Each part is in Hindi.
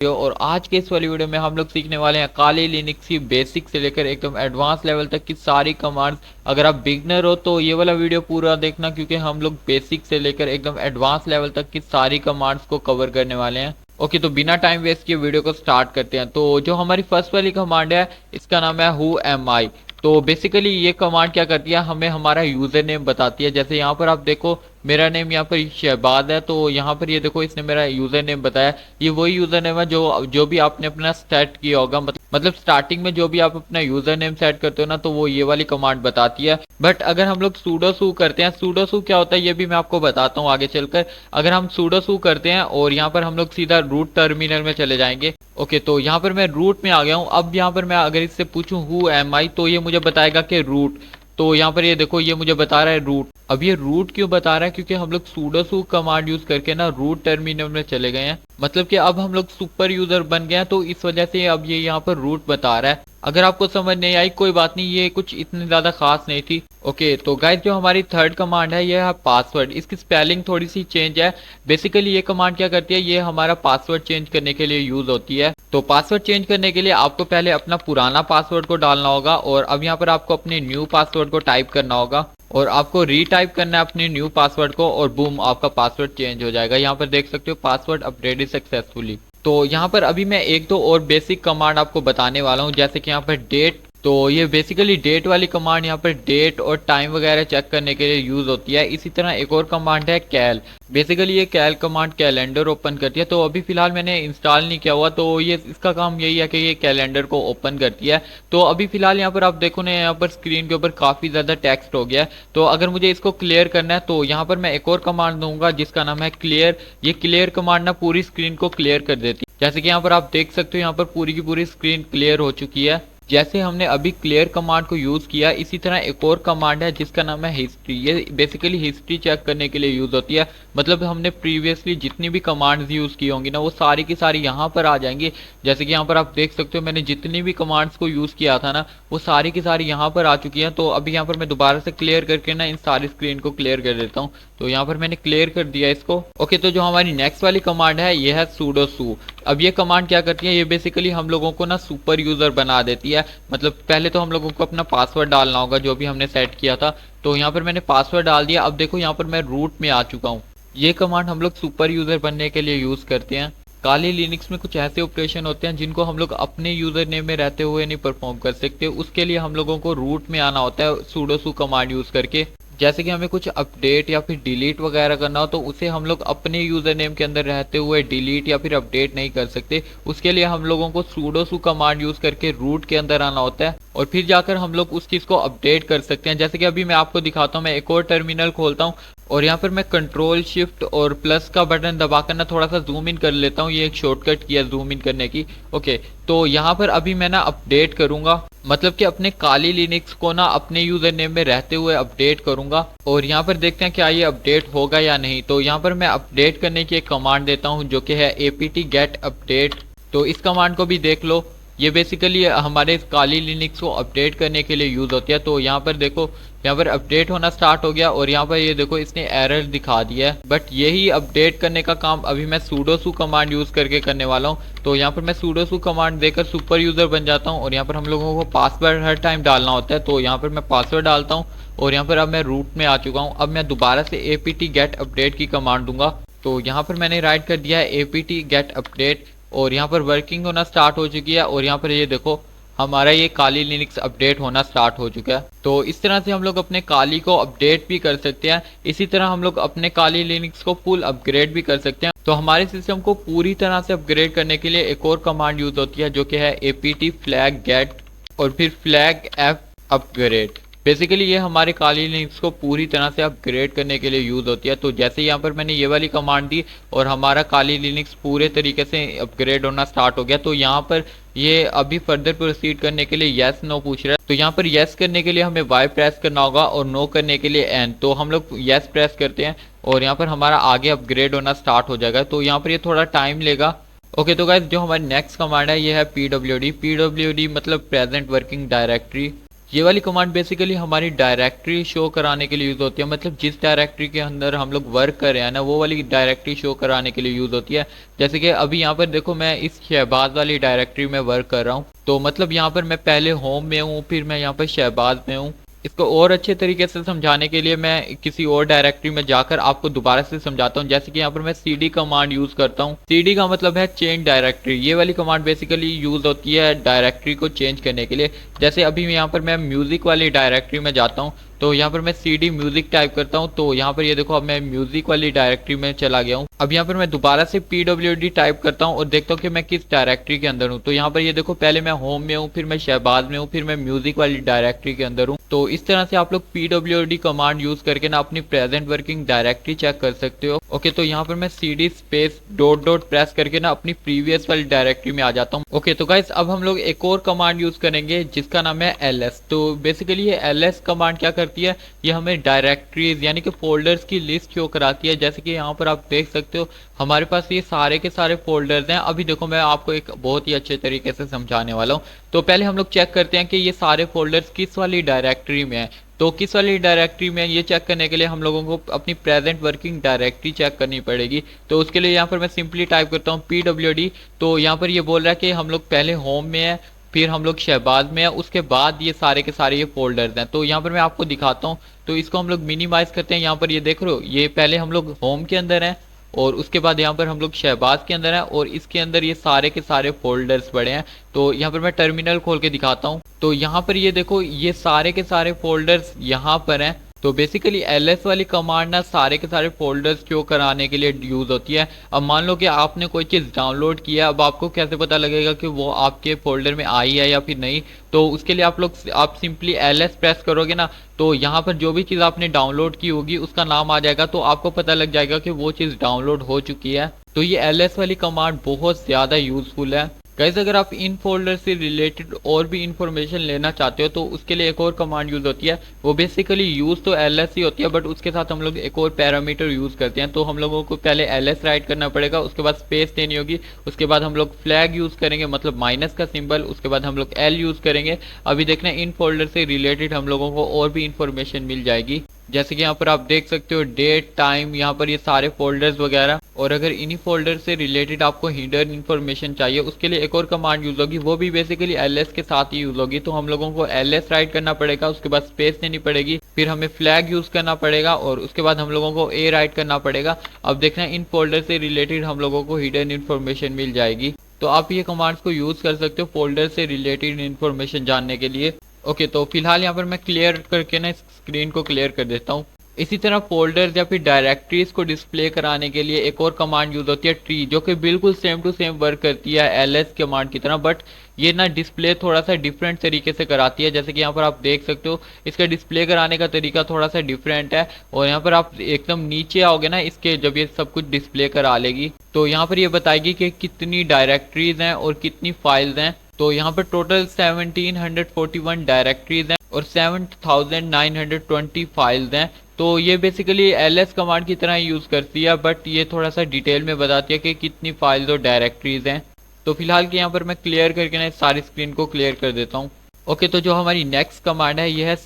और आज के इस वाली वीडियो में हम लोग सीखने वाले हैं काली लिनक्स की बेसिक से लेकर एकदम एडवांस लेवल तक की सारी कमांड्स। अगर आप बिगनर हो तो ये वाला वीडियो पूरा देखना, क्योंकि हम लोग बेसिक से लेकर एकदम एडवांस लेवल तक की सारी कमांड्स को कवर करने वाले हैं। ओके, तो बिना टाइम वेस्ट किए वीडियो को स्टार्ट करते हैं। तो जो हमारी फर्स्ट वाली कमांड है इसका नाम है हु एम आई। तो बेसिकली ये कमांड क्या करती है, हमें हमारा यूजर नेम बताती है। जैसे यहाँ पर आप देखो मेरा नेम यहाँ पर शहबाद है, तो यहाँ पर ये देखो इसने मेरा यूजर नेम बताया। ये वही यूजर नेम है जो भी आपने अपना सेट किया होगा। मतलब स्टार्टिंग में जो भी आप अपना यूजर नेम सेट करते हो ना, तो वो ये वाली कमांड बताती है। बट अगर हम लोग sudo su करते हैं, sudo su क्या होता है ये भी मैं आपको बताता हूँ आगे चलकर। अगर हम sudo su करते हैं और यहाँ पर हम लोग सीधा रूट टर्मिनल में चले जाएंगे। ओके, तो यहाँ पर मैं रूट में आ गया हूँ। अब यहाँ पर मैं अगर इससे पूछूं हु एम आई, तो ये मुझे बताएगा कि रूट। तो यहाँ पर ये देखो ये मुझे बता रहा है रूट। अब ये रूट क्यों बता रहा है, क्योंकि हम लोग sudo su कमांड यूज करके ना रूट टर्मिनल में चले गए हैं। मतलब कि अब हम लोग सुपर यूजर बन गए हैं, तो इस वजह से अब ये यहाँ पर रूट बता रहा है। अगर आपको समझ नहीं आई कोई बात नहीं, ये कुछ इतनी ज्यादा खास नहीं थी। ओके, तो गाइस जो हमारी थर्ड कमांड है ये है पासवर्ड। इसकी स्पेलिंग थोड़ी सी चेंज है। बेसिकली ये कमांड क्या करती है, ये हमारा पासवर्ड चेंज करने के लिए यूज होती है। तो पासवर्ड चेंज करने के लिए आपको पहले अपना पुराना पासवर्ड को डालना होगा, और अब यहाँ पर आपको अपने न्यू पासवर्ड को टाइप करना होगा, और आपको रीटाइप करना है अपने न्यू पासवर्ड को, और बूम आपका पासवर्ड चेंज हो जाएगा। यहाँ पर देख सकते हो पासवर्ड अपडेटेड सक्सेसफुली। तो यहाँ पर अभी मैं एक दो और बेसिक कमांड आपको बताने वाला हूँ, जैसे कि यहाँ पर डेट। तो ये बेसिकली डेट वाली कमांड यहाँ पर डेट और टाइम वगैरह चेक करने के लिए यूज होती है। इसी तरह एक और कमांड है कैल। बेसिकली ये कैल कमांड कैलेंडर ओपन करती है। तो अभी फिलहाल मैंने इंस्टॉल नहीं किया हुआ, तो ये इसका काम यही है कि ये कैलेंडर को ओपन करती है। तो अभी फिलहाल यहाँ पर आप देखो ना, यहाँ पर स्क्रीन के ऊपर काफी ज्यादा टेक्स्ट हो गया है। तो अगर मुझे इसको क्लियर करना है तो यहाँ पर मैं एक और कमांड दूंगा जिसका नाम है क्लियर। ये क्लियर कमांड ना पूरी स्क्रीन को क्लियर कर देती है। जैसे कि यहाँ पर आप देख सकते हो यहाँ पर पूरी की पूरी स्क्रीन क्लियर हो चुकी है। जैसे हमने अभी क्लियर कमांड को यूज किया, इसी तरह एक और कमांड है जिसका नाम है हिस्ट्री। ये बेसिकली हिस्ट्री चेक करने के लिए यूज होती है। मतलब हमने प्रीवियसली जितनी भी कमांड्स यूज की होंगी ना, वो सारी की सारी यहाँ पर आ जाएंगी। जैसे कि यहाँ पर आप देख सकते हो मैंने जितनी भी कमांड्स को यूज किया था ना, वो सारी की सारी यहाँ पर आ चुकी है। तो अभी यहाँ पर मैं दोबारा से क्लियर करके ना इन सारी स्क्रीन को क्लियर कर देता हूँ। तो यहाँ पर मैंने क्लियर कर दिया इसको। ओके, तो जो हमारी नेक्स्ट वाली कमांड है ये है sudo su। अब ये कमांड क्या करती है, ये बेसिकली हम लोगों को ना सुपर यूजर बना देती है। मतलब पहले तो हम लोगों को अपना पासवर्ड डालना होगा जो भी हमने सेट किया था। तो यहाँ पर मैंने पासवर्ड डाल दिया। अब देखो यहाँ पर मैं रूट में आ चुका हूँ। ये कमांड हम लोग सुपर यूजर बनने के लिए यूज करते हैं। काली लिनक्स में कुछ ऐसे ऑपरेशन होते हैं जिनको हम लोग अपने यूजर नेम में रहते हुए नहीं परफॉर्म कर सकते। उसके लिए हम लोगों को रूट में आना होता है sudo su कमांड यूज करके। जैसे कि हमें कुछ अपडेट या फिर डिलीट वगैरह करना हो, तो उसे हम लोग अपने यूजर नेम के अंदर रहते हुए डिलीट या फिर अपडेट नहीं कर सकते। उसके लिए हम लोगों को sudo su कमांड यूज करके रूट के अंदर आना होता है, और फिर जाकर हम लोग उस चीज को अपडेट कर सकते हैं। जैसे कि अभी मैं आपको दिखाता हूँ, मैं एक और टर्मिनल खोलता हूँ, और यहाँ पर मैं कंट्रोल शिफ्ट और प्लस का बटन दबाकर ना थोड़ा सा जूम इन कर लेता हूँ। ये एक शॉर्टकट किया जूम इन करने की। ओके, तो यहाँ पर अभी मैं ना अपडेट करूंगा, मतलब कि अपने काली लिनक्स को ना अपने यूजर नेम में रहते हुए अपडेट करूंगा। और यहाँ पर देखते हैं क्या ये अपडेट होगा या नहीं। तो यहाँ पर मैं अपडेट करने की एक कमांड देता हूँ जो कि है apt get update। तो इस कमांड को भी देख लो। ये बेसिकली हमारे काली लिनक्स को अपडेट करने के लिए यूज होती है। तो यहाँ पर देखो यहाँ पर अपडेट होना स्टार्ट हो गया, और यहाँ पर ये देखो इसने एरर दिखा दिया है। बट यही अपडेट करने का काम अभी मैं sudo su कमांड यूज करके करने वाला हूँ। तो यहाँ पर मैं sudo su कमांड देकर सुपर यूजर बन जाता हूँ, और यहाँ पर हम लोगों को पासवर्ड हर टाइम डालना होता है। तो यहाँ पर मैं पासवर्ड डालता हूँ, और यहाँ पर अब मैं रूट में आ चुका हूँ। अब मैं दोबारा से apt get update की कमांड दूंगा। तो यहाँ पर मैंने राइट कर दिया है apt get update, और यहाँ पर वर्किंग होना स्टार्ट हो चुकी है। और यहाँ पर ये देखो हमारा ये काली लिनक्स अपडेट होना स्टार्ट हो चुका है। तो इस तरह से हम लोग अपने काली को अपडेट भी कर सकते हैं। इसी तरह हम लोग अपने काली लिनक्स को फुल अपग्रेड भी कर सकते हैं। तो हमारे सिस्टम को पूरी तरह से अपग्रेड करने के लिए एक और कमांड यूज होती है जो कि है apt flag get और फिर flag f upgrade। बेसिकली ये हमारे काली लिनक्स को पूरी तरह से अपग्रेड करने के लिए यूज होती है। तो जैसे यहाँ पर मैंने ये वाली कमांड दी और हमारा काली लिनक्स पूरे तरीके से अपग्रेड होना स्टार्ट हो गया। तो यहाँ पर ये अभी फर्दर प्रोसीड करने के लिए यस नो पूछ रहा है। तो यहाँ पर यस करने के लिए हमें वाई प्रेस करना होगा, और नो करने के लिए एन। तो हम लोग यस प्रेस करते हैं, और यहाँ पर हमारा आगे अपग्रेड होना स्टार्ट हो जाएगा। तो यहाँ पर ये थोड़ा टाइम लेगा। ओके, तो गाइस जो हमारी नेक्स्ट कमांड है ये है pwd। pwd मतलब प्रेजेंट वर्किंग डायरेक्टरी। ये वाली कमांड बेसिकली हमारी डायरेक्टरी शो कराने के लिए यूज होती है, मतलब जिस डायरेक्टरी के अंदर हम लोग वर्क कर रहे हैं ना वो वाली डायरेक्टरी शो कराने के लिए यूज होती है। जैसे कि अभी यहाँ पर देखो मैं इस शहबाज वाली डायरेक्टरी में वर्क कर रहा हूँ, तो मतलब यहाँ पर मैं पहले होम में हूँ, फिर मैं यहाँ पर शहबाज में हूँ। इसको और अच्छे तरीके से समझाने के लिए मैं किसी और डायरेक्टरी में जाकर आपको दोबारा से समझाता हूँ। जैसे कि यहाँ पर मैं cd कमांड यूज करता हूँ। cd का मतलब है चेंज डायरेक्टरी। ये वाली कमांड बेसिकली यूज होती है डायरेक्टरी को चेंज करने के लिए। जैसे अभी यहाँ पर मैं म्यूजिक वाली डायरेक्टरी में जाता हूँ, तो यहाँ पर मैं cd म्यूजिक टाइप करता हूँ, तो यहाँ पर ये देखो अब मैं म्यूजिक वाली डायरेक्टरी में चला गया हूँ। अब यहाँ पर मैं दोबारा से pwd टाइप करता हूँ और देखता हूँ कि मैं किस डायरेक्टरी के अंदर हूँ। तो यहाँ पर ये देखो पहले मैं होम में हूँ, फिर मैं शहबाज में हूँ, फिर मैं म्यूजिक वाली डायरेक्टरी के अंदर हूँ। तो इस तरह से आप लोग pwd कमांड यूज करके ना अपनी प्रेजेंट वर्किंग डायरेक्टरी चेक कर सकते हो। ओके, तो यहाँ पर मैं cd space dot dot press करके ना अपनी प्रीवियस वाली डायरेक्टरी में आ जाता हूँ। ओके, तो गाइस अब हम लोग एक और कमांड यूज करेंगे जिसका नाम है ls। तो बेसिकली ये ls कमांड क्या करती है, ये हमें डायरेक्टरीज यानी कि फोल्डर्स की लिस्ट शो कराती है। जैसे कि यहाँ पर आप देख सकते हो हमारे पास ये सारे के सारे फोल्डर्स हैं। अभी देखो मैं आपको एक बहुत ही अच्छे तरीके से समझाने वाला हूँ। तो पहले हम लोग चेक करते हैं कि ये सारे फोल्डर्स किस वाली डायरेक्टरी में है। तो किस वाली डायरेक्टरी में ये चेक करने के लिए हम लोगों को अपनी प्रेजेंट वर्किंग डायरेक्टरी चेक करनी पड़ेगी। तो उसके लिए यहाँ पर मैं सिंपली टाइप करता हूँ pwd। तो यहाँ पर ये बोल रहा है कि हम लोग पहले होम में है, फिर हम लोग शहबाज में है, उसके बाद ये सारे के सारे ये फोल्डर्स हैं। तो यहाँ पर मैं आपको दिखाता हूँ। तो इसको हम लोग मिनिमाइज करते हैं। यहाँ पर ये देख रहे हो ये पहले हम लोग होम के अंदर हैं और उसके बाद यहाँ पर हम लोग शहबाज के अंदर हैं और इसके अंदर ये सारे के सारे फोल्डर्स पड़े हैं। तो यहाँ पर मैं टर्मिनल खोल के दिखाता हूँ। तो यहाँ पर ये देखो ये सारे के सारे फोल्डर्स यहाँ पर हैं। तो बेसिकली ls वाली कमांड ना सारे के सारे फोल्डर्स शो कराने के लिए यूज होती है। अब मान लो कि आपने कोई चीज़ डाउनलोड किया, अब आपको कैसे पता लगेगा कि वो आपके फोल्डर में आई है या फिर नहीं। तो उसके लिए आप सिंपली ls प्रेस करोगे ना, तो यहाँ पर जो भी चीज़ आपने डाउनलोड की होगी उसका नाम आ जाएगा, तो आपको पता लग जाएगा कि वो चीज़ डाउनलोड हो चुकी है। तो ये ls वाली कमांड बहुत ज़्यादा यूजफुल है। गाइस अगर आप इन फोल्डर से रिलेटेड और भी इंफॉर्मेशन लेना चाहते हो तो उसके लिए एक और कमांड यूज होती है। वो बेसिकली यूज तो ls ही होती है, बट उसके साथ हम लोग एक और पैरामीटर यूज करते हैं। तो हम लोगों को पहले ls राइट करना पड़ेगा, उसके बाद स्पेस देनी होगी, उसके बाद हम लोग फ्लैग यूज करेंगे मतलब माइनस का सिंबल, उसके बाद हम लोग l यूज करेंगे। अभी देखना इन फोल्डर से रिलेटेड हम लोगों को और भी इंफॉर्मेशन मिल जाएगी। जैसे कि यहाँ पर आप देख सकते हो डेट टाइम, यहाँ पर ये सारे फोल्डर्स वगैरह। और अगर इन्हीं फोल्डर से रिलेटेड आपको हिडन इन्फॉर्मेशन चाहिए उसके लिए एक और कमांड यूज होगी, वो भी बेसिकली ls के साथ ही यूज होगी। तो हम लोगों को ls राइट करना पड़ेगा, उसके बाद स्पेस देनी पड़ेगी, फिर हमें फ्लैग यूज करना पड़ेगा और उसके बाद हम लोगों को a राइट करना पड़ेगा। अब देखना इन फोल्डर से रिलेटेड हम लोगों को हिडन इन्फॉर्मेशन मिल जाएगी। तो आप ये कमांड्स को यूज कर सकते हो फोल्डर से रिलेटेड इन्फॉर्मेशन जानने के लिए। ओके, तो फिलहाल यहाँ पर मैं क्लियर करके ना स्क्रीन को क्लियर कर देता हूँ। इसी तरह फोल्डर्स या फिर डायरेक्टरीज को डिस्प्ले कराने के लिए एक और कमांड यूज होती है ट्री, जो कि बिल्कुल सेम टू सेम वर्क करती है ls कमांड की तरह, बट ये ना डिस्प्ले थोड़ा सा डिफरेंट तरीके से कराती है। जैसे कि यहाँ पर आप देख सकते हो इसका डिस्प्ले कराने का तरीका थोड़ा सा डिफरेंट है। और यहाँ पर आप एकदम नीचे आओगे ना इसके, जब ये सब कुछ डिस्प्ले करा लेगी तो यहाँ पर ये बताएगी कि कितनी डायरेक्टरीज हैं और कितनी फाइल्स हैं। तो यहाँ पर टोटल 1741 डायरेक्टरीज हैं और 7920 फाइल्स हैं। तो ये बेसिकली ls कमांड की तरह यूज करती है, बट ये थोड़ा सा डिटेल में बताती है कि कितनी फाइल्स और डायरेक्टरीज हैं। तो फिलहाल के यहाँ पर मैं क्लियर करके ना सारी स्क्रीन को क्लियर कर देता हूँ। ओके, तो जो हमारी नेक्स्ट कमांड है ये है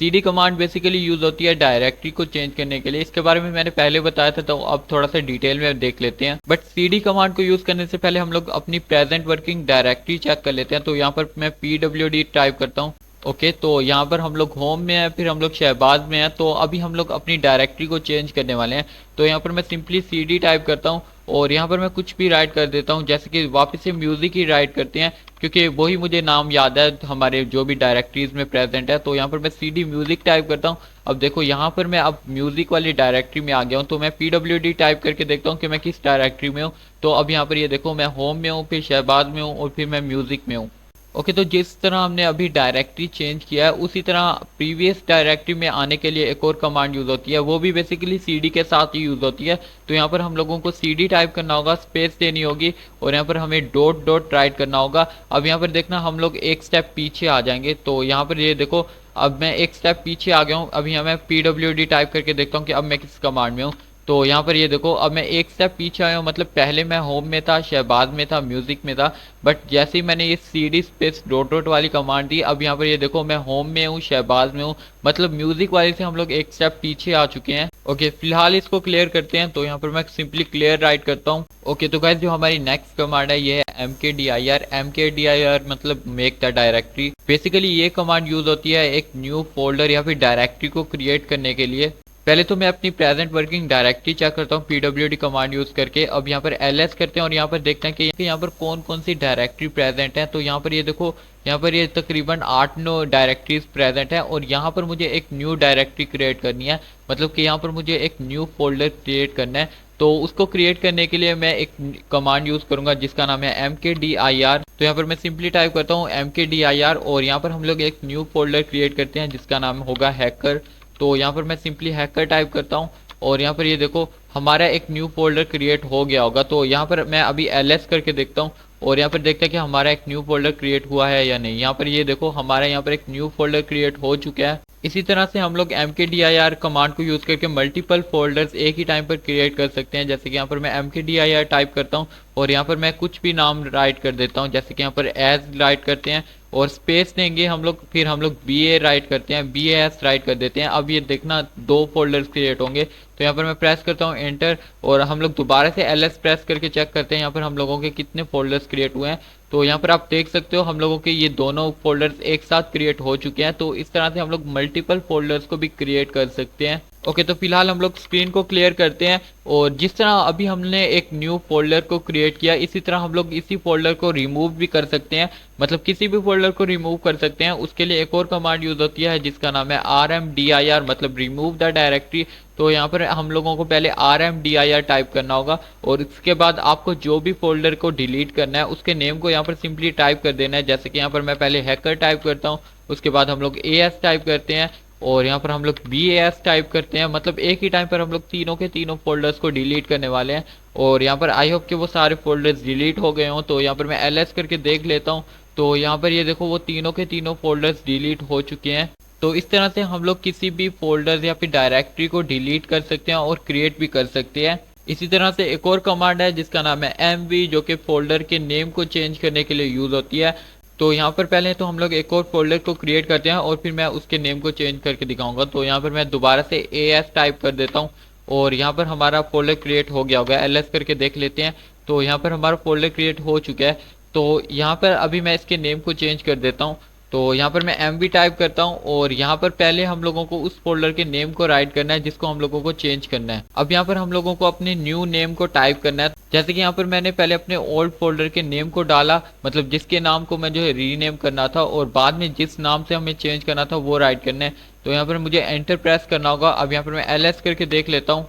cd कमांड बेसिकली यूज होती है डायरेक्टरी को चेंज करने के लिए। इसके बारे में मैंने पहले बताया था, तो अब थोड़ा सा डिटेल में देख लेते हैं। बट cd कमांड को यूज करने से पहले हम लोग अपनी प्रेजेंट वर्किंग डायरेक्टरी चेक कर लेते हैं। तो यहाँ पर मैं pwd टाइप करता हूँ। ओके, तो यहाँ पर हम लोग होम में हैं, फिर हम लोग शहबाज में हैं। तो अभी हम लोग अपनी डायरेक्टरी को चेंज करने वाले हैं। तो यहाँ पर मैं सिंपली cd टाइप करता हूँ और यहाँ पर मैं कुछ भी राइट कर देता हूँ, जैसे कि वापस से म्यूजिक ही राइट करते हैं क्योंकि वही मुझे नाम याद है हमारे जो भी डायरेक्टरीज में प्रेजेंट है। तो यहाँ पर मैं cd म्यूजिक टाइप करता हूँ। अब देखो यहाँ पर मैं अब म्यूजिक वाली डायरेक्टरी में आ गया हूँ। तो मैं pwd टाइप करके देखता हूँ कि मैं किस डायरेक्टरी में हूँ। तो अब यहाँ पर ये देखो मैं होम में हूँ, फिर शहबाज में हूँ और फिर मैं म्यूजिक में हूँ। ओके, तो जिस तरह हमने अभी डायरेक्टरी चेंज किया है उसी तरह प्रीवियस डायरेक्टरी में आने के लिए एक और कमांड यूज होती है, वो भी बेसिकली cd के साथ ही यूज होती है। तो यहाँ पर हम लोगों को cd टाइप करना होगा, स्पेस देनी होगी और यहाँ पर हमें डॉट डॉट राइट करना होगा। अब यहाँ पर देखना हम लोग एक स्टेप पीछे आ जाएंगे। तो यहाँ पर ये देखो अब मैं एक स्टेप पीछे आ गया हूँ। अब यहाँ मैं pwd टाइप करके देखता हूँ कि अब मैं किस कमांड में हूँ। तो यहाँ पर ये देखो, अब मैं एक स्टेप पीछे आया हूँ, मतलब पहले मैं होम में था, शहबाज में था, म्यूजिक में था, बट जैसे ही मैंने ये cd स्पेस डॉट डॉट वाली कमांड दी, अब यहाँ पर ये देखो मैं होम में हूँ, शहबाज में हूँ, मतलब म्यूजिक वाले से हम लोग एक स्टेप पीछे आ चुके हैं। ओके, फिलहाल इसको क्लियर करते हैं। तो यहाँ पर मैं सिंपली क्लियर राइट करता हूँ। ओके, तो गाइस जो हमारी नेक्स्ट कमांड है ये है mkdir मतलब मेक द डायरेक्टरी। बेसिकली ये कमांड यूज होती है एक न्यू फोल्डर या फिर डायरेक्टरी को क्रिएट करने के लिए। पहले तो मैं अपनी प्रेजेंट वर्किंग डायरेक्टरी चेक करता हूँ pwd कमांड यूज करके। अब यहाँ पर ls करते हैं और यहाँ पर देखते हैं कि यहाँ पर कौन कौन सी डायरेक्टरी प्रेजेंट है। तो यहाँ पर ये देखो, यहाँ पर ये तकरीबन 8-9 डायरेक्टरीज प्रेजेंट है और यहाँ पर मुझे एक न्यू डायरेक्टरी क्रिएट करनी है, मतलब कि यहाँ पर मुझे एक न्यू फोल्डर क्रिएट करना है। तो उसको क्रिएट करने के लिए मैं एक कमांड यूज करूंगा जिसका नाम है mkdir। तो यहाँ पर मैं सिंपली टाइप करता हूँ mkdir और यहाँ पर हम लोग एक न्यू फोल्डर क्रिएट करते हैं जिसका नाम होगा हैकर। तो यहाँ पर मैं सिंपली हैकर टाइप करता हूँ और यहाँ पर ये देखो हमारा एक न्यू फोल्डर क्रिएट हो गया होगा। तो यहाँ पर मैं अभी ls करके देखता हूँ और यहाँ पर देखते हैं कि हमारा एक न्यू फोल्डर क्रिएट हुआ है या नहीं। यहाँ पर ये देखो हमारा यहाँ पर एक न्यू फोल्डर क्रिएट हो चुका है। इसी तरह से हम लोग mkdir कमांड को यूज करके मल्टीपल फोल्डर्स एक ही टाइम पर क्रिएट कर सकते हैं। जैसे कि यहाँ पर मैं mkdir टाइप करता हूँ और यहाँ पर मैं कुछ भी नाम राइट कर देता हूँ, जैसे कि यहाँ पर एज राइट करते हैं और स्पेस देंगे हम लोग, फिर हम लोग ba राइट करते हैं, bas राइट कर देते हैं। अब ये देखना 2 फोल्डर्स क्रिएट होंगे। तो यहाँ पर मैं प्रेस करता हूँ एंटर और हम लोग दोबारा से ls प्रेस करके चेक करते हैं यहाँ पर हम लोगों के कितने फोल्डर्स क्रिएट हुए हैं। तो यहाँ पर आप देख सकते हो हम लोगों के ये दोनों फोल्डर्स एक साथ क्रिएट हो चुके हैं। तो इस तरह से हम लोग मल्टीपल फोल्डर्स को भी क्रिएट कर सकते हैं। ओके, तो फिलहाल हम लोग स्क्रीन को क्लियर करते हैं और जिस तरह अभी हमने एक न्यू फोल्डर को क्रिएट किया, इसी तरह हम लोग इसी फोल्डर को रिमूव भी कर सकते हैं, मतलब किसी भी फोल्डर को रिमूव कर सकते हैं। उसके लिए एक और कमांड यूज होती है जिसका नाम है rmdir मतलब रिमूव द डायरेक्टरी। तो यहाँ पर हम लोगों को पहले rmdir टाइप करना होगा और इसके बाद आपको जो भी फोल्डर को डिलीट करना है उसके नेम को यहाँ पर सिंपली टाइप कर देना है। जैसे कि यहाँ पर मैं पहले हैकर टाइप करता हूँ, उसके बाद हम लोग as टाइप करते हैं और यहाँ पर हम लोग bas टाइप करते हैं, मतलब एक ही टाइम पर हम लोग तीनों के तीनों फोल्डर्स को डिलीट करने वाले हैं। और यहाँ पर आई होप कि वो सारे फोल्डर्स डिलीट हो गए हों। तो यहाँ पर मैं ls करके देख लेता हूँ। तो यहाँ पर ये देखो वो तीनों के तीनों फोल्डर्स डिलीट हो चुके हैं। तो इस तरह से हम लोग किसी भी फोल्डर या फिर डायरेक्टरी को डिलीट कर सकते हैं और क्रिएट भी कर सकते हैं। इसी तरह से एक और कमांड है जिसका नाम है mv जो कि फोल्डर के नेम को चेंज करने के लिए यूज होती है। तो यहाँ पर पहले तो हम लोग एक और फोल्डर को क्रिएट करते हैं और फिर मैं उसके नेम को चेंज करके दिखाऊंगा। तो यहाँ पर मैं दोबारा से as टाइप कर देता हूँ और यहाँ पर हमारा फोल्डर क्रिएट हो गया होगा। ls करके देख लेते हैं। तो यहाँ पर हमारा फोल्डर क्रिएट हो चुका है। तो यहाँ पर अभी मैं इसके नेम को चेंज कर देता हूँ। तो यहाँ पर मैं mv टाइप करता हूँ और यहाँ पर पहले हम लोगों को उस फोल्डर के नेम को राइट करना है जिसको हम लोगों को चेंज करना है। अब यहाँ पर हम लोगों को अपने न्यू नेम को टाइप करना है। जैसे कि यहाँ पर मैंने पहले अपने ओल्ड फोल्डर के नेम को डाला, मतलब जिसके नाम को मैं जो है रीनेम करना था, और बाद में जिस नाम से हमें चेंज करना था वो राइट करना है। तो यहाँ पर मुझे एंटर प्रेस करना होगा। अब यहाँ पर मैं ls करके देख लेता हूँ।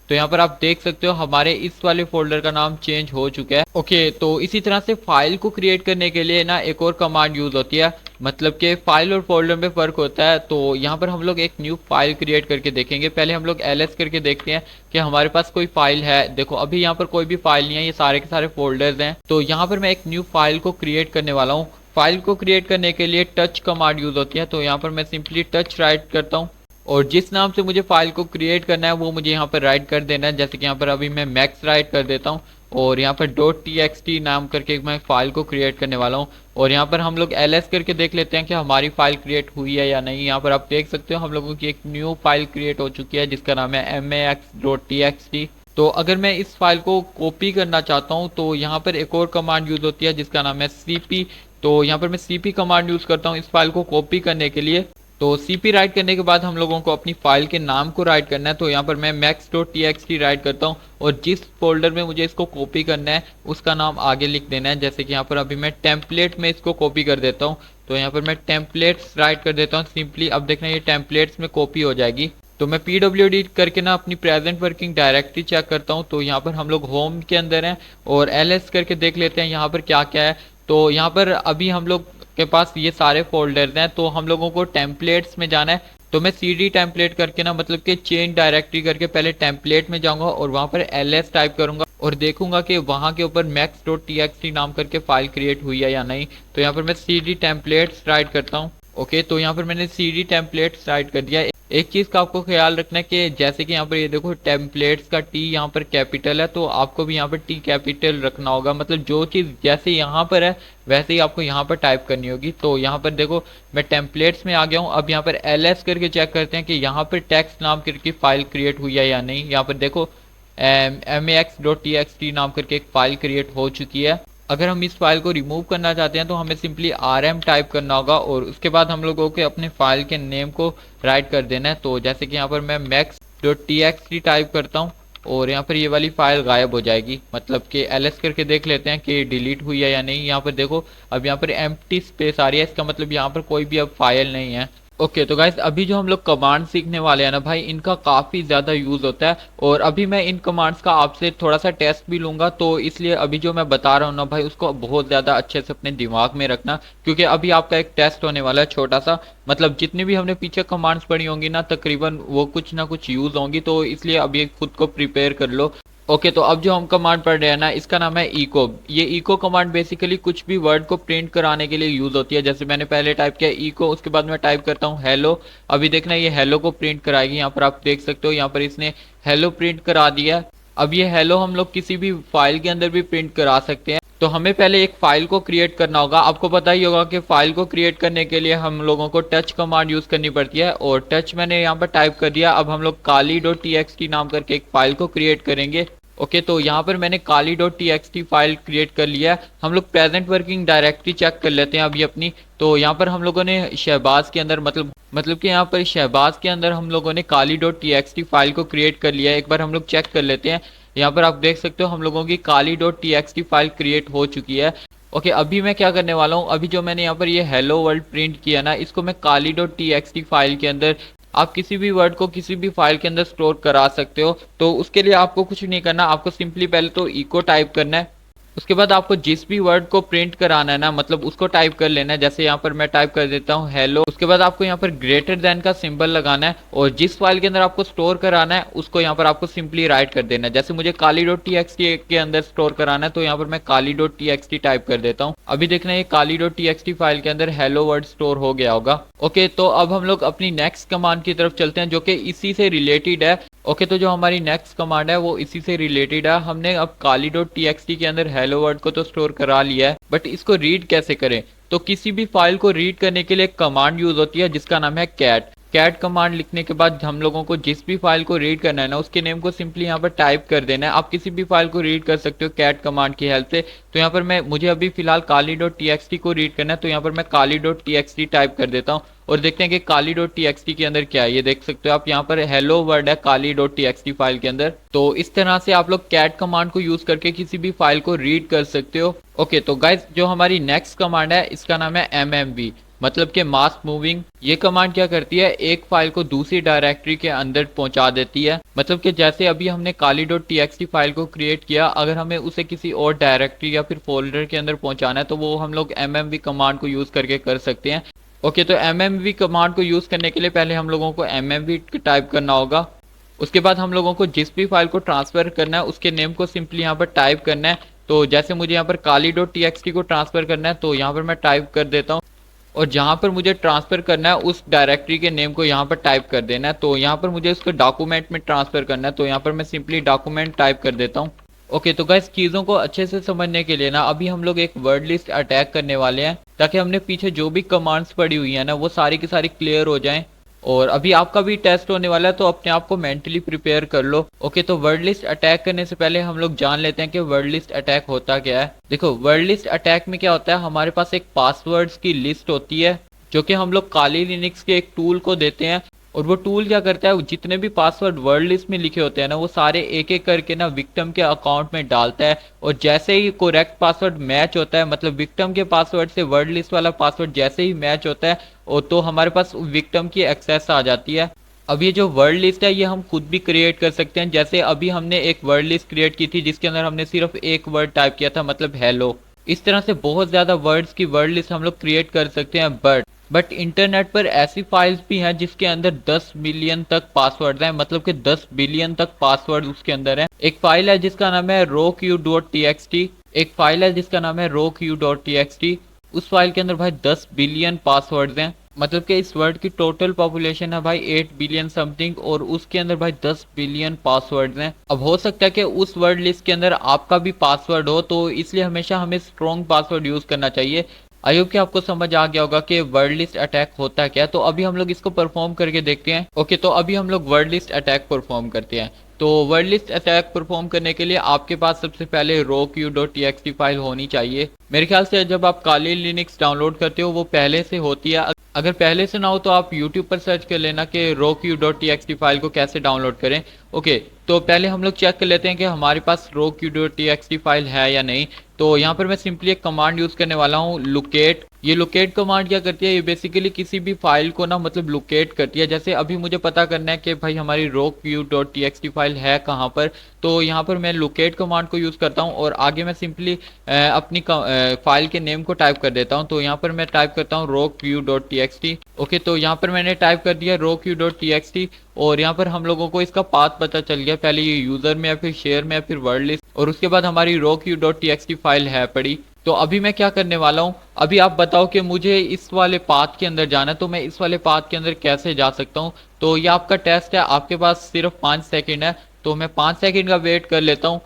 तो यहाँ पर आप देख सकते हो हमारे इस वाले फोल्डर का नाम चेंज हो चुका है। ओके, तो इसी तरह से फाइल को क्रिएट करने के लिए ना एक और कमांड यूज होती है, मतलब कि फाइल और फोल्डर में फर्क होता है। तो यहाँ पर हम लोग एक न्यू फाइल क्रिएट करके देखेंगे। पहले हम लोग ls करके देखते हैं कि हमारे पास कोई फाइल है। देखो अभी यहाँ पर कोई भी फाइल नहीं है, ये सारे के सारे फोल्डर्स हैं। तो यहाँ पर मैं एक न्यू फाइल को क्रिएट करने वाला हूँ। फाइल को क्रिएट करने के लिए टच कमांड यूज होती है। तो यहाँ पर मैं सिंपली टच राइट करता हूँ और जिस नाम से मुझे फाइल को क्रिएट करना है वो मुझे यहाँ पर राइट कर देना है। जैसे कि यहाँ पर अभी मैं मैक्स राइट कर देता हूँ और यहाँ पर .txt नाम करके मैं फाइल को क्रिएट करने वाला हूँ। और यहाँ पर हम लोग ls करके देख लेते हैं कि हमारी फाइल क्रिएट हुई है या नहीं। यहाँ पर आप देख सकते हो हम लोगों की एक न्यू फाइल क्रिएट हो चुकी है जिसका नाम है max.txt। तो अगर मैं इस फाइल को कॉपी करना चाहता हूँ तो यहाँ पर एक और कमांड यूज होती है जिसका नाम है cp। तो यहाँ पर मैं cp कमांड यूज करता हूँ इस फाइल को कॉपी करने के लिए। तो cp राइट करने के बाद हम लोगों को अपनी फाइल के नाम को राइट करना है। तो यहाँ पर मैं max.txt राइट करता हूँ और जिस फोल्डर में मुझे इसको कॉपी करना है उसका नाम आगे लिख देना है। जैसे कि यहाँ पर अभी मैं टेम्पलेट में इसको कॉपी कर देता हूँ। तो यहाँ पर मैं टेम्पलेट्स राइट कर देता हूँ सिंपली। अब देखना ये टेम्पलेट्स में कॉपी हो जाएगी। तो मैं pwd करके ना अपनी प्रेजेंट वर्किंग डायरेक्टरी चेक करता हूँ। तो यहाँ पर हम लोग होम के अंदर हैं और ls करके देख लेते हैं यहाँ पर क्या क्या है। तो यहाँ पर अभी हम लोग के पास ये सारे फोल्डर्स हैं। तो हम लोगों को टेम्पलेट्स में जाना है। तो मैं cd टेम्पलेट करके ना मतलब कि चेंज डायरेक्टरी करके पहले टेम्पलेट में जाऊंगा और वहां पर ls टाइप करूंगा और देखूंगा कि वहां के ऊपर max.txt नाम करके फाइल क्रिएट हुई है या नहीं। तो यहाँ पर मैं cd टेम्पलेट्स राइट करता हूँ। ओके, तो यहाँ पर मैंने cd टेम्पलेट्स राइट कर दिया। एक चीज का आपको ख्याल रखना है कि जैसे कि यहाँ पर ये देखो टेम्पलेट्स का टी यहाँ पर कैपिटल है, तो आपको भी यहाँ पर टी कैपिटल रखना होगा। मतलब जो चीज जैसे यहाँ पर है वैसे ही आपको यहाँ पर टाइप करनी होगी। तो यहाँ पर देखो मैं टेम्पलेट्स में आ गया हूँ। अब यहाँ पर ls करके चेक करते हैं कि यहाँ पर टेक्स्ट नाम करके फाइल क्रिएट हुई है या नहीं। यहाँ पर देखो max.txt नाम करके एक फाइल क्रिएट हो चुकी है। अगर हम इस फाइल को रिमूव करना चाहते हैं तो हमें सिंपली rm टाइप करना होगा और उसके बाद हम लोगों के अपने फाइल के नेम को राइट कर देना है। तो जैसे कि यहाँ पर मैं max.txt टाइप करता हूँ और यहाँ पर ये वाली फाइल गायब हो जाएगी। मतलब कि ls करके देख लेते हैं कि डिलीट हुई है या नहीं। यहाँ पर देखो अब यहाँ पर एम्प्टी स्पेस आ रही है, इसका मतलब यहाँ पर कोई भी अब फाइल नहीं है। ओके तो गाइस अभी जो हम लोग कमांड सीखने वाले हैं ना भाई, इनका काफ़ी ज़्यादा यूज़ होता है और अभी मैं इन कमांड्स का आपसे थोड़ा सा टेस्ट भी लूँगा। तो इसलिए अभी जो मैं बता रहा हूँ ना भाई, उसको बहुत ज़्यादा अच्छे से अपने दिमाग में रखना, क्योंकि अभी आपका एक टेस्ट होने वाला है छोटा सा। मतलब जितनी भी हमने पीछे कमांड्स पढ़ी होंगी ना, तकरीबन वो कुछ ना कुछ यूज़ होंगी, तो इसलिए अभी खुद को प्रिपेयर कर लो। ओके तो अब जो हम कमांड पढ़ रहे हैं ना, इसका नाम है इको। ये इको कमांड बेसिकली कुछ भी वर्ड को प्रिंट कराने के लिए यूज होती है। जैसे मैंने पहले टाइप किया इको, उसके बाद मैं टाइप करता हूँ हेलो। अभी देखना ये हेलो को प्रिंट कराएगी। यहाँ पर आप देख सकते हो, यहाँ पर इसने हेलो प्रिंट करा दिया। अब ये हेलो हम लोग किसी भी फाइल के अंदर भी प्रिंट करा सकते हैं। तो हमें पहले एक फाइल को क्रिएट करना होगा। आपको पता ही होगा कि फाइल को क्रिएट करने के लिए हम लोगों को टच कमांड यूज करनी पड़ती है और टच मैंने यहाँ पर टाइप कर दिया। अब हम लोग kali.txt नाम करके एक फाइल को क्रिएट करेंगे। ओके तो यहाँ पर मैंने kali.txt फाइल क्रिएट कर लिया है। हम लोग प्रेजेंट वर्किंग डायरेक्टरी चेक कर लेते हैं अभी अपनी। तो यहाँ पर हम लोगों ने शहबाज के अंदर मतलब कि यहाँ पर शहबाज के अंदर हम लोगों ने kali.txt फाइल को क्रिएट कर लिया है। एक बार हम लोग चेक कर लेते हैं। यहाँ पर आप देख सकते हो हम लोगों की kali.txt फाइल क्रिएट हो चुकी है। ओके अभी मैं क्या करने वाला हूँ, अभी जो मैंने यहाँ पर ये हेलो वर्ल्ड प्रिंट किया ना, इसको मैं kali.txt फाइल के अंदर, आप किसी भी वर्ड को किसी भी फाइल के अंदर स्टोर करा सकते हो। तो उसके लिए आपको कुछ नहीं करना, आपको सिंपली पहले तो इको टाइप करना है। उसके बाद आपको जिस भी वर्ड को प्रिंट कराना है ना, मतलब उसको टाइप कर लेना है। जैसे यहाँ पर मैं टाइप कर देता हूँ हेलो। उसके बाद आपको यहाँ पर ग्रेटर देन का सिंबल लगाना है और जिस फाइल के अंदर आपको स्टोर कराना है उसको यहाँ पर आपको सिंपली राइट कर देना है। जैसे मुझे kali.txt के अंदर स्टोर कराना है, तो यहाँ पर मैं kali.txt टाइप कर देता हूँ। अभी देखना ये kali.txt फाइल के अंदर हेलो वर्ड स्टोर हो गया होगा। ओके तो अब हम लोग अपनी नेक्स्ट कमांड की तरफ चलते हैं जो कि इसी से रिलेटेड है। ओके तो जो हमारी नेक्स्ट कमांड है वो इसी से रिलेटेड है। हमने अब kali.txt के अंदर हेलो वर्ड को तो स्टोर करा लिया है, बट इसको रीड कैसे करें। तो किसी भी फाइल को रीड करने के लिए कमांड यूज होती है जिसका नाम है कैट। कैट कमांड लिखने के बाद हम लोगों को जिस भी फाइल को रीड करना है ना, उसके नेम को सिंपली यहाँ पर टाइप कर देना है। आप किसी भी फाइल को रीड कर सकते हो कैट कमांड की हेल्प से। तो यहाँ पर मुझे अभी फिलहाल kali.txt को रीड करना है, तो यहाँ पर मैं kali.txt टाइप कर देता हूँ और देखते हैं कि kali.txt के अंदर क्या है। ये देख सकते हो आप, यहाँ पर हेलो वर्ड है kali.txt फाइल के अंदर। तो इस तरह से आप लोग कैट कमांड को यूज करके किसी भी फाइल को रीड कर सकते हो। ओके तो गाइस जो हमारी नेक्स्ट कमांड है इसका नाम है mmv, मतलब कि मास मूविंग। ये कमांड क्या करती है, एक फाइल को दूसरी डायरेक्टरी के अंदर पहुंचा देती है। मतलब कि जैसे अभी हमने kali.txt फाइल को क्रिएट किया, अगर हमें उसे किसी और डायरेक्टरी या फिर फोल्डर के अंदर पहुंचाना है तो वो हम लोग mmv कमांड को यूज करके कर सकते हैं। ओके तो mmv कमांड को यूज करने के लिए पहले हम लोगों को mmv टाइप करना होगा। उसके बाद हम लोगों को जिस भी फाइल को ट्रांसफर करना है उसके नेम को सिंपली यहाँ पर टाइप करना है। तो जैसे मुझे यहाँ पर kali.txt को ट्रांसफर करना है, तो यहाँ पर मैं टाइप कर देता हूँ और जहाँ पर मुझे ट्रांसफर करना है उस डायरेक्टरी के नेम को यहाँ पर टाइप कर देना है। तो यहाँ पर मुझे उसको डॉक्यूमेंट में ट्रांसफर करना है, तो यहाँ पर मैं सिंपली डॉक्यूमेंट टाइप कर देता हूँ। ओके तो गाइस चीज़ों को अच्छे से समझने के लिए ना अभी हम लोग एक वर्ड लिस्ट अटैक करने वाले हैं, ताकि हमने पीछे जो भी कमांड्स पड़ी हुई है ना वो सारी की सारी क्लियर हो जाएं। और अभी आपका भी टेस्ट होने वाला है, तो अपने आप को मेंटली प्रिपेयर कर लो। ओके तो वर्ड लिस्ट अटैक करने से पहले हम लोग जान लेते हैं कि वर्ड लिस्ट अटैक होता क्या है। देखो वर्ड लिस्ट अटैक में क्या होता है, हमारे पास एक पासवर्ड्स की लिस्ट होती है जो कि हम लोग काली लिनक्स के एक टूल को देते हैं। और वो टूल क्या करता है, जितने भी पासवर्ड वर्ड लिस्ट में लिखे होते हैं ना वो सारे एक एक करके ना विक्टिम के अकाउंट में डालता है। और जैसे ही करेक्ट पासवर्ड मैच होता है, मतलब विक्टिम के पासवर्ड से वर्ड लिस्ट वाला पासवर्ड जैसे ही मैच होता है, और तो हमारे पास विक्टिम की एक्सेस आ जाती है। अब ये जो वर्ड लिस्ट है ये हम खुद भी क्रिएट कर सकते हैं। जैसे अभी हमने एक वर्ड लिस्ट क्रिएट की थी जिसके अंदर हमने सिर्फ एक वर्ड टाइप किया था, मतलब हेलो। इस तरह से बहुत ज्यादा वर्ड्स की वर्ड लिस्ट हम लोग क्रिएट कर सकते हैं। बट इंटरनेट पर ऐसी फाइल्स भी हैं जिसके अंदर 10 मिलियन तक पासवर्ड हैं, मतलब कि 10 बिलियन तक पासवर्ड उसके अंदर हैं। एक फाइल है जिसका नाम है roq.txt, एक फाइल है जिसका नाम है roq.txt। उस फाइल के अंदर भाई 10 बिलियन पासवर्ड्स हैं। मतलब कि इस वर्ल्ड की टोटल पॉपुलेशन है भाई 8 बिलियन समथिंग, और उसके अंदर भाई 10 बिलियन पासवर्ड्स हैं। अब हो सकता है कि उस वर्ड लिस्ट के अंदर आपका भी पासवर्ड हो, तो इसलिए हमेशा हमें स्ट्रॉन्ग पासवर्ड यूज करना चाहिए। आई होप कि आपको समझ आ गया होगा कि वर्ड लिस्ट अटैक होता क्या है। तो अभी हम लोग इसको परफॉर्म करके देखते हैं। ओके, तो अभी हम लोग वर्ड लिस्ट अटैक परफॉर्म करते हैं। तो वर्ड लिस्ट अटैक परफॉर्म करने के लिए आपके पास सबसे पहले roq.txt फाइल होनी चाहिए। मेरे ख्याल से जब आप काली लिनक्स डाउनलोड करते हो वो पहले से होती है। अगर पहले से ना हो तो आप YouTube पर सर्च कर लेना कि roq.txt फाइल को कैसे डाउनलोड करें। ओके, तो पहले हम लोग चेक कर लेते हैं कि हमारे पास roq.txt फाइल है या नहीं। तो यहाँ पर मैं सिंपली एक कमांड यूज करने वाला हूँ, लोकेट। ये लोकेट कमांड क्या करती है, ये बेसिकली किसी भी फाइल को ना मतलब लोकेट करती है। जैसे अभी मुझे पता करना है कि भाई हमारी roq.txt फाइल है कहाँ पर, तो यहाँ पर मैं लोकेट कमांड को यूज करता हूँ और आगे मैं सिंपली अपनी फाइल के नेम को टाइप कर देता हूँ। तो यहाँ पर मैं टाइप करता हूँ roq.txt। ओके, तो यहाँ पर मैंने टाइप कर दिया roq.txt, और यहाँ पर हम लोगों को इसका पाथ पता चल गया, पहले ये यूजर में या फिर शेयर में या फिर वर्ड लिस्ट, और उसके बाद हमारी roq.txt फाइल है पड़ी। तो अभी मैं क्या करने वाला हूँ, अभी आप बताओ कि मुझे इस वाले पाथ के अंदर जाना है, तो मैं इस वाले पाथ के अंदर कैसे जा सकता हूँ। तो ये आपका टेस्ट है, आपके पास सिर्फ 5 सेकंड है, तो मैं 5 सेकंड का वेट कर लेता हूँ।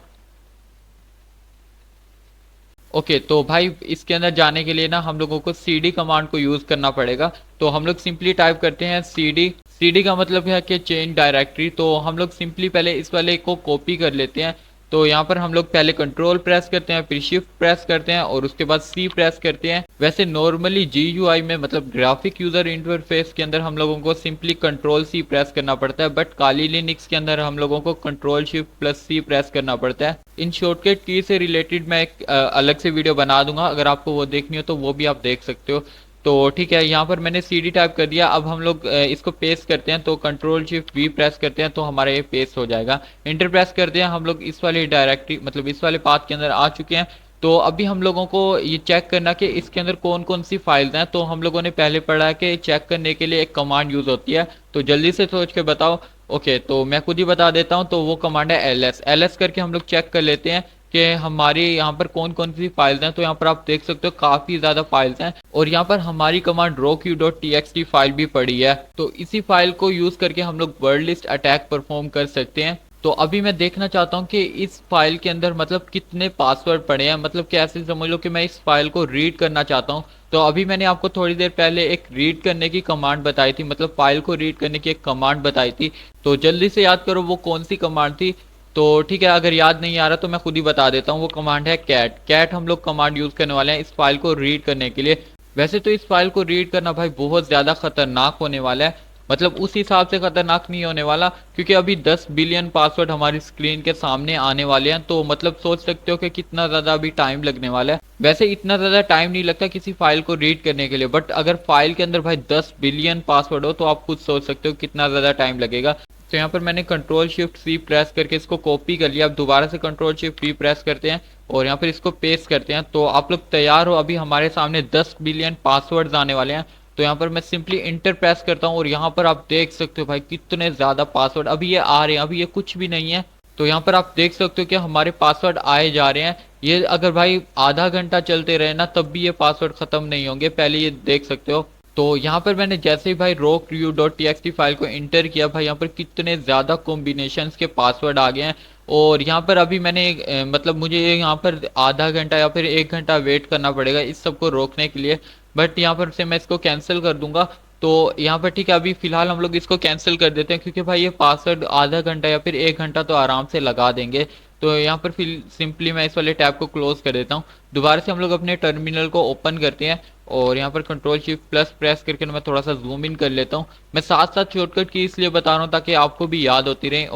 ओके, तो भाई इसके अंदर जाने के लिए ना हम लोगों को cd कमांड को यूज करना पड़ेगा। तो हम लोग सिंपली टाइप करते हैं cd। cd का मतलब है कि चेंज डायरेक्टरी। तो हम लोग सिंपली पहले इस वाले को कॉपी कर लेते हैं। तो यहाँ पर हम लोग पहले कंट्रोल प्रेस करते हैं, फिर शिफ्ट प्रेस करते हैं और उसके बाद सी प्रेस करते हैं। वैसे नॉर्मली GUI में मतलब ग्राफिक यूजर इंटरफेस के अंदर हम लोगों को सिंपली कंट्रोल सी प्रेस करना पड़ता है, बट काली लिनक्स के अंदर हम लोगों को कंट्रोल शिफ्ट प्लस सी प्रेस करना पड़ता है। इन शॉर्टकट की से रिलेटेड मैं एक अलग से वीडियो बना दूंगा, अगर आपको वो देखनी हो तो वो भी आप देख सकते हो। तो ठीक है, यहाँ पर मैंने cd टाइप कर दिया। अब हम लोग इसको पेस्ट करते हैं, तो कंट्रोल शिफ्ट वी प्रेस करते हैं तो हमारा ये पेस्ट हो जाएगा। इंटर प्रेस करते हैं, हम लोग इस वाले डायरेक्टरी मतलब इस वाले पाथ के अंदर आ चुके हैं। तो अभी हम लोगों को ये चेक करना कि इसके अंदर कौन कौन सी फाइल्स हैं। तो हम लोगों ने पहले पढ़ा है कि चेक करने के लिए एक कमांड यूज होती है, तो जल्दी से सोच के बताओ। ओके, तो मैं खुद ही बता देता हूँ, तो वो कमांड है ls करके हम लोग चेक कर लेते हैं कि हमारे यहाँ पर कौन कौन सी फाइल्स हैं। तो यहाँ पर आप देख सकते हो काफी ज्यादा फाइल्स हैं, और यहाँ पर हमारी कमांड roq.txt फाइल भी पड़ी है। तो इसी फाइल को यूज करके हम लोग वर्ड लिस्ट अटैक परफॉर्म कर सकते हैं। तो अभी मैं देखना चाहता हूँ कि इस फाइल के अंदर मतलब कितने पासवर्ड पड़े हैं, मतलब कि ऐसे समझ लो कि मैं इस फाइल को रीड करना चाहता हूँ। तो अभी मैंने आपको थोड़ी देर पहले एक रीड करने की कमांड बताई थी, मतलब फाइल को रीड करने की एक कमांड बताई थी। तो जल्दी से याद करो वो कौन सी कमांड थी। तो ठीक है, अगर याद नहीं आ रहा तो मैं खुद ही बता देता हूँ। वो कमांड है कैट हम लोग कमांड यूज करने वाले हैं इस फाइल को रीड करने के लिए। वैसे तो इस फाइल को रीड करना भाई बहुत ज्यादा खतरनाक होने वाला है, मतलब उस हिसाब से खतरनाक नहीं होने वाला, क्योंकि अभी 10 बिलियन पासवर्ड हमारी स्क्रीन के सामने आने वाले हैं। तो मतलब सोच सकते हो कि कितना ज्यादा अभी टाइम लगने वाला है। वैसे इतना ज्यादा टाइम नहीं लगता किसी फाइल को रीड करने के लिए, बट अगर फाइल के अंदर भाई 10 बिलियन पासवर्ड हो तो आप खुद सोच सकते हो कितना ज्यादा टाइम लगेगा। तो यहाँ पर मैंने कंट्रोल शिफ्ट सी प्रेस करके इसको कॉपी कर लिया। अब दोबारा से कंट्रोल शिफ्ट वी प्रेस करते हैं और यहाँ पर इसको पेस्ट करते हैं। तो आप लोग तैयार हो, अभी हमारे सामने 10 बिलियन पासवर्ड्स आने वाले हैं। तो यहाँ पर मैं सिंपली इंटर प्रेस करता हूँ और यहाँ पर आप देख सकते हो भाई कितने ज्यादा पासवर्ड अभी ये आ रहे हैं। अभी ये कुछ भी नहीं है, तो यहाँ पर आप देख सकते हो कि हमारे पासवर्ड आए जा रहे हैं। ये अगर भाई आधा घंटा चलते रहे ना तब भी ये पासवर्ड खत्म नहीं होंगे, पहले ये देख सकते हो। तो यहाँ पर मैंने जैसे ही भाई roq.txt फाइल को इंटर किया, भाई यहाँ पर कितने ज्यादा कॉम्बिनेशंस के पासवर्ड आ गए हैं। और यहाँ पर अभी मैंने मतलब मुझे यहाँ पर आधा घंटा या फिर 1 घंटा वेट करना पड़ेगा इस सब को रोकने के लिए, बट यहाँ पर से मैं इसको कैंसिल कर दूंगा। तो यहाँ पर ठीक है, अभी फिलहाल हम लोग इसको कैंसिल कर देते हैं, क्योंकि भाई ये पासवर्ड आधा घंटा या फिर 1 घंटा तो आराम से लगा देंगे। तो यहाँ पर फिर सिंपली मैं इस वाले टैब को क्लोज कर देता हूँ। दोबारा से हम लोग अपने टर्मिनल को ओपन करते हैं और यहाँ पर कंट्रोल शिफ्ट प्लस प्रेस करके मैं थोड़ा सा जूम इन कर लेता हूँ। मैं साथ साथ शॉर्टकट की इसलिए बता रहा हूँ ताकि आपको भी याद होती रहे।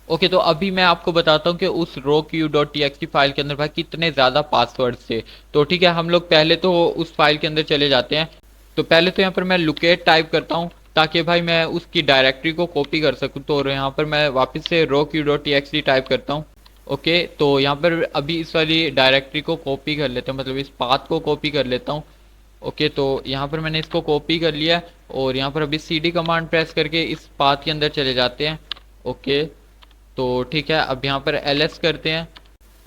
ओके, तो अभी मैं आपको बताता हूँ कि उस roq.txt फाइल के अंदर भाई कितने ज्यादा पासवर्ड थे। तो ठीक है, हम लोग पहले तो उस फाइल के अंदर चले जाते हैं। तो पहले तो यहाँ पर मैं लोकेट टाइप करता हूँ ताकि भाई मैं उसकी डायरेक्टरी को कॉपी कर सकूँ। तो यहाँ पर मैं वापस से roq.txt टाइप करता हूँ। ओके, तो यहाँ पर अभी इस वाली डायरेक्टरी को कॉपी कर लेते हैं, मतलब इस पाथ को कॉपी कर लेता हूँ। ओके, तो यहाँ पर मैंने इसको कॉपी कर लिया और यहाँ पर अभी cd कमांड प्रेस करके इस पाथ के अंदर चले जाते हैं। ओके, तो ठीक है, अब यहाँ पर ls करते हैं।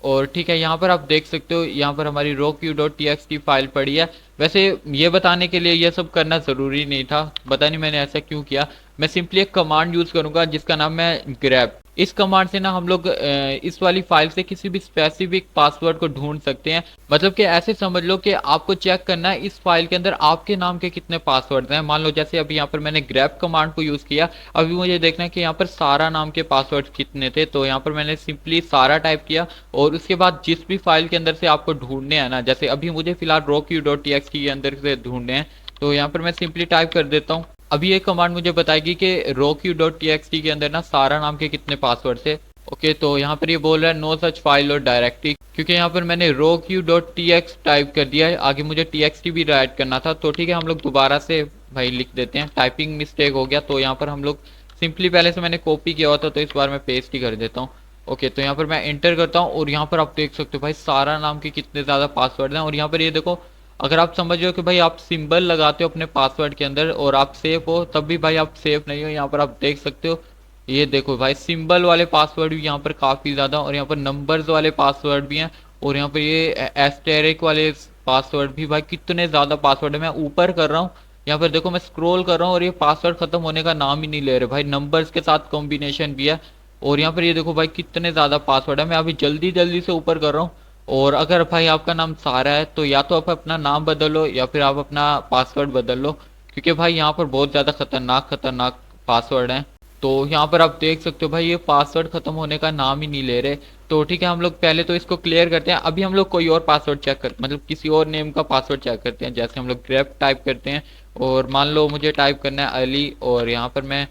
और ठीक है, यहाँ पर आप देख सकते हो, यहाँ पर हमारी roq.txt फाइल पड़ी है। वैसे ये बताने के लिए ये सब करना ज़रूरी नहीं था, पता नहीं मैंने ऐसा क्यों किया। मैं सिंपली एक कमांड यूज़ करूंगा जिसका नाम है ग्रैब। इस कमांड से ना हम लोग इस वाली फाइल से किसी भी स्पेसिफिक पासवर्ड को ढूंढ सकते हैं। मतलब कि ऐसे समझ लो कि आपको चेक करना है इस फाइल के अंदर आपके नाम के कितने पासवर्ड हैं। मान लो जैसे अभी यहाँ पर मैंने ग्रैब कमांड को यूज़ किया, अभी मुझे देखना है कि यहाँ पर सारा नाम के पासवर्ड कितने थे। तो यहाँ पर मैंने सिंपली सारा टाइप किया और उसके बाद जिस भी फाइल के अंदर से आपको ढूंढने हैं ना, जैसे अभी मुझे फिलहाल roq.txt के अंदर से ढूंढने हैं, तो यहाँ पर मैं सिंपली टाइप कर देता हूँ। अभी ये कमांड मुझे बताएगी कि roq.txt के अंदर ना सारा नाम के कितने पासवर्ड थे। ओके, तो यहाँ पर ये बोल रहा है नो सच फाइल और डायरेक्टरी, क्योंकि यहाँ पर मैंने roq.txt टाइप कर दिया है, आगे मुझे txt भी राइट करना था। तो ठीक है, हम लोग दोबारा से भाई लिख देते हैं, टाइपिंग मिस्टेक हो गया। तो यहाँ पर हम लोग सिंपली, पहले से मैंने कॉपी किया हुआ था तो इस बार मैं पेस्ट ही कर देता हूँ। ओके, तो यहाँ पर मैं एंटर करता हूँ और यहाँ पर आप देख सकते हो भाई सारा नाम के कितने ज़्यादा पासवर्ड हैं। और यहाँ पर ये देखो, अगर आप समझ रहे हो कि भाई आप सिंबल लगाते हो अपने पासवर्ड के अंदर और आप सेफ हो, तब भी भाई आप सेफ नहीं हो। यहाँ पर आप देख सकते हो, ये देखो भाई सिंबल वाले पासवर्ड भी यहाँ पर काफ़ी ज़्यादा, और यहाँ पर नंबर्स वाले पासवर्ड भी हैं, और यहाँ पर ये एस्टेरिक वाले पासवर्ड भी। भाई कितने ज़्यादा पासवर्ड है। मैं ऊपर कर रहा हूँ, यहाँ पर देखो मैं स्क्रॉल कर रहा हूँ और ये पासवर्ड खत्म होने का नाम ही नहीं ले रहे भाई। नंबर्स के साथ कॉम्बिनेशन भी है, और यहाँ पर ये देखो भाई कितने ज़्यादा पासवर्ड है। मैं अभी जल्दी जल्दी से ऊपर कर रहा हूँ। और अगर भाई आपका नाम सारा है तो या तो आप अपना नाम बदलो या फिर आप अपना पासवर्ड बदल लो, क्योंकि भाई यहाँ पर बहुत ज़्यादा खतरनाक पासवर्ड हैं। तो यहाँ पर आप देख सकते हो भाई ये पासवर्ड खत्म होने का नाम ही नहीं ले रहे। तो ठीक है, हम लोग पहले तो इसको क्लियर करते हैं। अभी हम लोग कोई और पासवर्ड चेक करते, मतलब किसी और नेम का पासवर्ड चेक करते हैं। जैसे हम लोग ग्रेप टाइप करते हैं और मान लो मुझे टाइप करना है अली, और यहाँ पर मैं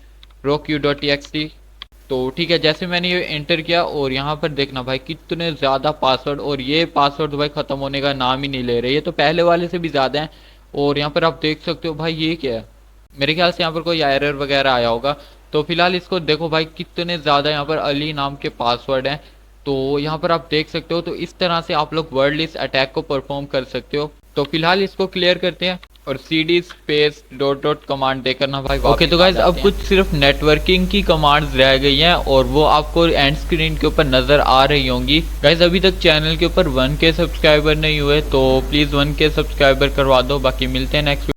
roq.txt। तो ठीक है, जैसे मैंने ये एंटर किया और यहाँ पर देखना भाई कितने ज़्यादा पासवर्ड, और ये पासवर्ड भाई ख़त्म होने का नाम ही नहीं ले रहे। ये तो पहले वाले से भी ज़्यादा हैं। और यहाँ पर आप देख सकते हो भाई ये क्या है, मेरे ख्याल से यहाँ पर कोई एरर वगैरह आया होगा। तो फिलहाल इसको देखो भाई कितने ज़्यादा यहाँ पर अली नाम के पासवर्ड हैं। तो यहाँ पर आप देख सकते हो, तो इस तरह से आप लोग वर्ड लिस्ट अटैक को परफॉर्म कर सकते हो। तो फिलहाल इसको क्लियर करते हैं और cd space dot dot command देकर ना भाई। ओके, तो गाइज अब कुछ सिर्फ नेटवर्किंग की कमांड्स रह गई हैं और वो आपको एंड स्क्रीन के ऊपर नजर आ रही होंगी। गाइज अभी तक चैनल के ऊपर 1K सब्सक्राइबर नहीं हुए, तो प्लीज़ 1K सब्सक्राइबर करवा दो। बाकी मिलते हैं नेक्स्ट